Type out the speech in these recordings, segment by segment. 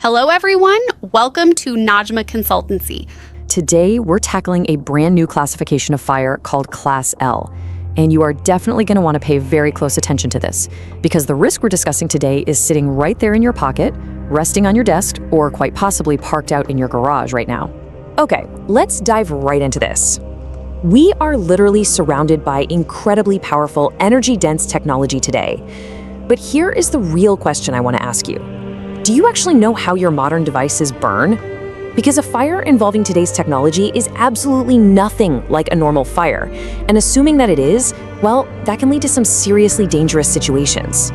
Hello, everyone. Welcome to Najma Consultancy. Today, we're tackling a brand new classification of fire called Class L. And you are definitely going to want to pay very close attention to this, because the risk we're discussing today is sitting right there in your pocket, resting on your desk, or quite possibly parked out in your garage right now. Okay, let's dive right into this. We are literally surrounded by incredibly powerful, energy-dense technology today. But here is the real question I want to ask you. Do you actually know how your modern devices burn? Because a fire involving today's technology is absolutely nothing like a normal fire. And assuming that it is, well, that can lead to some seriously dangerous situations.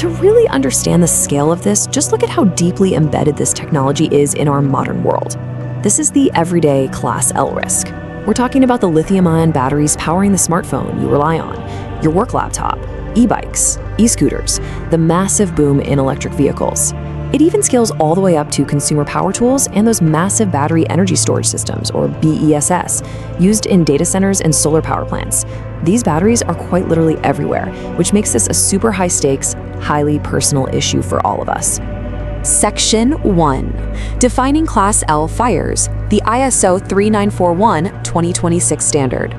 To really understand the scale of this, just look at how deeply embedded this technology is in our modern world. This is the everyday Class L risk. We're talking about the lithium-ion batteries powering the smartphone you rely on, your work laptop, e-bikes, e-scooters, the massive boom in electric vehicles. It even scales all the way up to consumer power tools and those massive battery energy storage systems, or BESS, used in data centers and solar power plants. These batteries are quite literally everywhere, which makes this a super high-stakes, highly personal issue for all of us. Section 1. Defining Class L fires, the ISO 3941-2026 standard.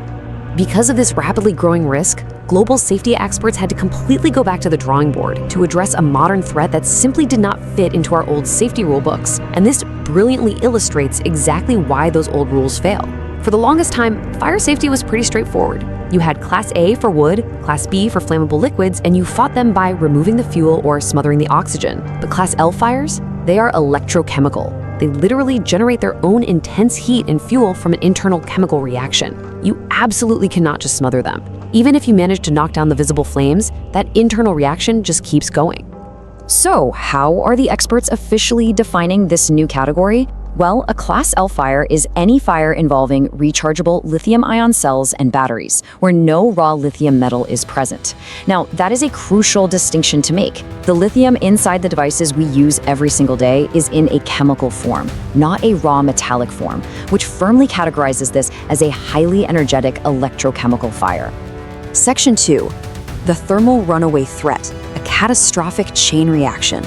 Because of this rapidly growing risk, global safety experts had to completely go back to the drawing board to address a modern threat that simply did not fit into our old safety rule books. And this brilliantly illustrates exactly why those old rules fail. For the longest time, fire safety was pretty straightforward. You had Class A for wood, Class B for flammable liquids, and you fought them by removing the fuel or smothering the oxygen. But Class L fires, they are electrochemical. They literally generate their own intense heat and fuel from an internal chemical reaction. You absolutely cannot just smother them. Even if you manage to knock down the visible flames, that internal reaction just keeps going. So, how are the experts officially defining this new category? Well, a Class L fire is any fire involving rechargeable lithium-ion cells and batteries, where no raw lithium metal is present. Now, that is a crucial distinction to make. The lithium inside the devices we use every single day is in a chemical form, not a raw metallic form, which firmly categorizes this as a highly energetic electrochemical fire. Section 2. The thermal runaway threat, a catastrophic chain reaction.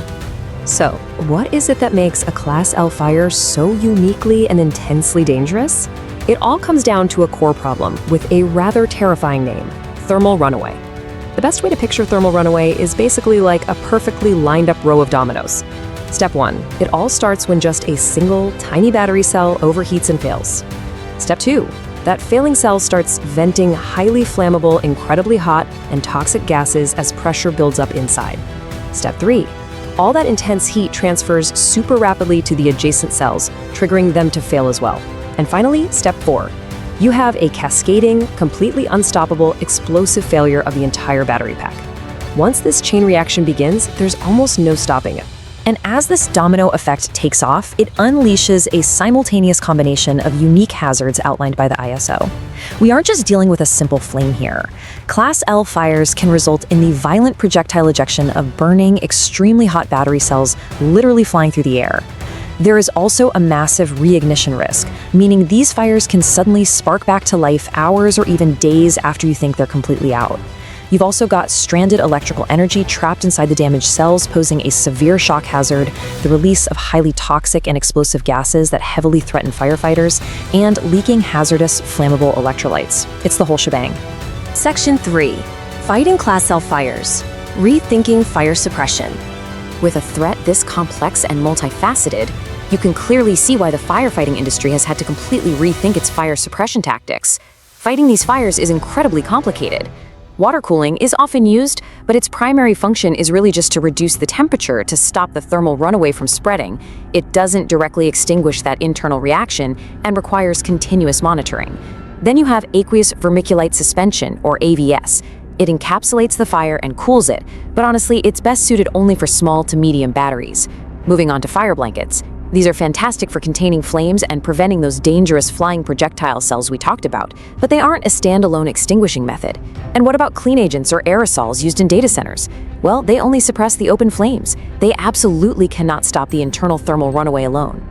So, what is it that makes a Class L fire so uniquely and intensely dangerous? It all comes down to a core problem with a rather terrifying name: thermal runaway. The best way to picture thermal runaway is basically like a perfectly lined up row of dominoes. Step 1. It all starts when just a single, tiny battery cell overheats and fails. Step 2. That failing cell starts venting highly flammable, incredibly hot, and toxic gases as pressure builds up inside. Step 3. All that intense heat transfers super rapidly to the adjacent cells, triggering them to fail as well. And finally, step 4. You have a cascading, completely unstoppable, explosive failure of the entire battery pack. Once this chain reaction begins, there's almost no stopping it. And as this domino effect takes off, it unleashes a simultaneous combination of unique hazards outlined by the ISO. We aren't just dealing with a simple flame here. Class L fires can result in the violent projectile ejection of burning, extremely hot battery cells literally flying through the air. There is also a massive reignition risk, meaning these fires can suddenly spark back to life hours or even days after you think they're completely out. You've also got stranded electrical energy trapped inside the damaged cells, posing a severe shock hazard, the release of highly toxic and explosive gases that heavily threaten firefighters, and leaking hazardous, flammable electrolytes. It's the whole shebang. Section 3. Fighting Class L fires, rethinking fire suppression. With a threat this complex and multifaceted, you can clearly see why the firefighting industry has had to completely rethink its fire suppression tactics. Fighting these fires is incredibly complicated. Water cooling is often used, but its primary function is really just to reduce the temperature to stop the thermal runaway from spreading. It doesn't directly extinguish that internal reaction and requires continuous monitoring. Then you have aqueous vermiculite suspension, or AVS. It encapsulates the fire and cools it, but honestly, it's best suited only for small to medium batteries. Moving on to fire blankets. These are fantastic for containing flames and preventing those dangerous flying projectile cells we talked about, but they aren't a standalone extinguishing method. And what about clean agents or aerosols used in data centers? Well, they only suppress the open flames. They absolutely cannot stop the internal thermal runaway alone.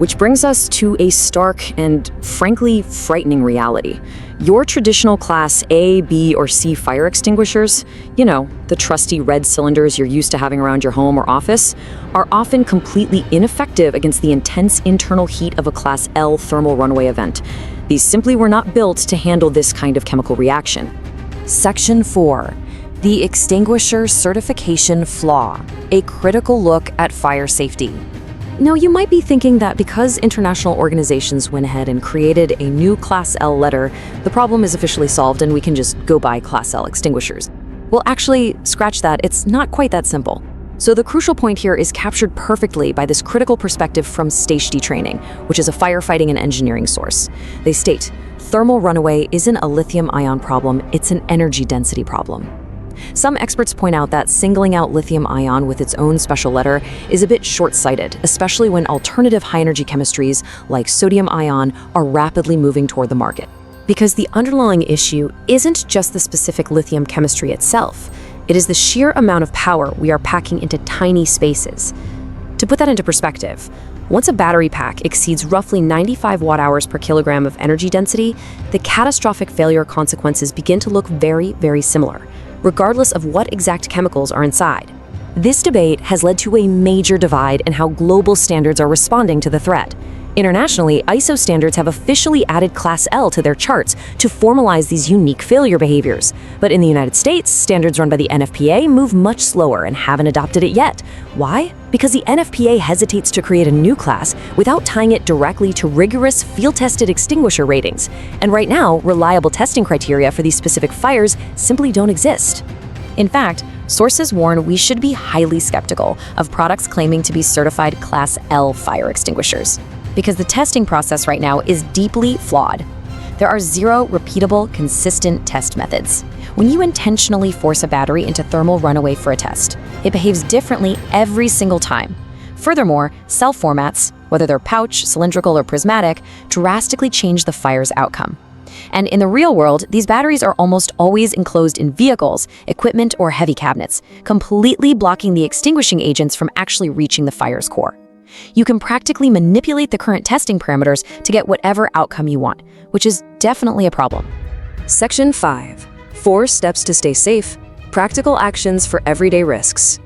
Which brings us to a stark and frankly frightening reality. Your traditional Class A, B, or C fire extinguishers, the trusty red cylinders you're used to having around your home or office, are often completely ineffective against the intense internal heat of a Class L thermal runaway event. These simply were not built to handle this kind of chemical reaction. Section 4. The Extinguisher Certification Flaw. A critical look at fire safety. Now, you might be thinking that because international organizations went ahead and created a new Class L letter, the problem is officially solved and we can just go buy Class L extinguishers. Well, actually, scratch that. It's not quite that simple. So the crucial point here is captured perfectly by this critical perspective from Stage Training, which is a firefighting and engineering source. They state, thermal runaway isn't a lithium-ion problem, it's an energy density problem. Some experts point out that singling out lithium-ion with its own special letter is a bit short-sighted, especially when alternative high-energy chemistries like sodium-ion are rapidly moving toward the market. Because the underlying issue isn't just the specific lithium chemistry itself, it is the sheer amount of power we are packing into tiny spaces. To put that into perspective, once a battery pack exceeds roughly 95 watt-hours per kilogram of energy density, the catastrophic failure consequences begin to look very, very similar, regardless of what exact chemicals are inside. This debate has led to a major divide in how global standards are responding to the threat. Internationally, ISO standards have officially added Class L to their charts to formalize these unique failure behaviors. But in the United States, standards run by the NFPA move much slower and haven't adopted it yet. Why? Because the NFPA hesitates to create a new class without tying it directly to rigorous field-tested extinguisher ratings. And right now, reliable testing criteria for these specific fires simply don't exist. In fact, sources warn we should be highly skeptical of products claiming to be certified Class L fire extinguishers, because the testing process right now is deeply flawed. There are 0 repeatable, consistent test methods. When you intentionally force a battery into thermal runaway for a test, it behaves differently every single time. Furthermore, cell formats, whether they're pouch, cylindrical, or prismatic, drastically change the fire's outcome. And in the real world, these batteries are almost always enclosed in vehicles, equipment, or heavy cabinets, completely blocking the extinguishing agents from actually reaching the fire's core. You can practically manipulate the current testing parameters to get whatever outcome you want, which is definitely a problem. Section 5. 4 steps to stay safe. Practical actions for everyday risks.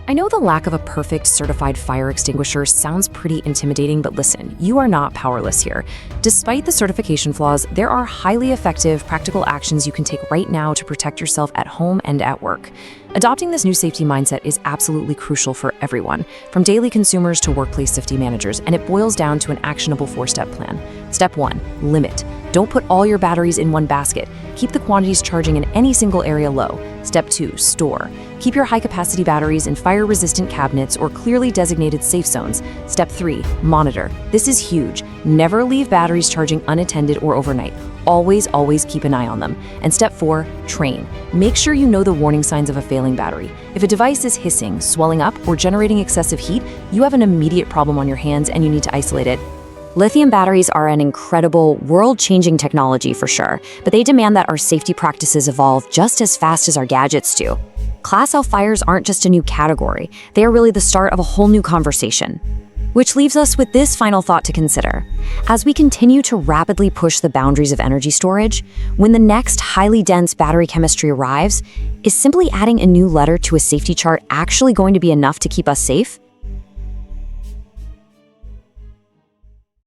I know the lack of a perfect certified fire extinguisher sounds pretty intimidating, but listen, you are not powerless here. Despite the certification flaws, there are highly effective, practical actions you can take right now to protect yourself at home and at work. Adopting this new safety mindset is absolutely crucial for everyone, from daily consumers to workplace safety managers, and it boils down to an actionable 4-step plan. Step 1, limit. Don't put all your batteries in one basket. Keep the quantities charging in any single area low. Step 2, store. Keep your high-capacity batteries in fire-resistant cabinets or clearly designated safe zones. Step 3, monitor. This is huge. Never leave batteries charging unattended or overnight. Always keep an eye on them. And step 4, train. Make sure you know the warning signs of a failing battery. If a device is hissing, swelling up, or generating excessive heat, you have an immediate problem on your hands and you need to isolate it. Lithium batteries are an incredible, world-changing technology for sure, but they demand that our safety practices evolve just as fast as our gadgets do. Class L fires aren't just a new category, they are really the start of a whole new conversation. Which leaves us with this final thought to consider. As we continue to rapidly push the boundaries of energy storage, when the next highly dense battery chemistry arrives, is simply adding a new letter to a safety chart actually going to be enough to keep us safe?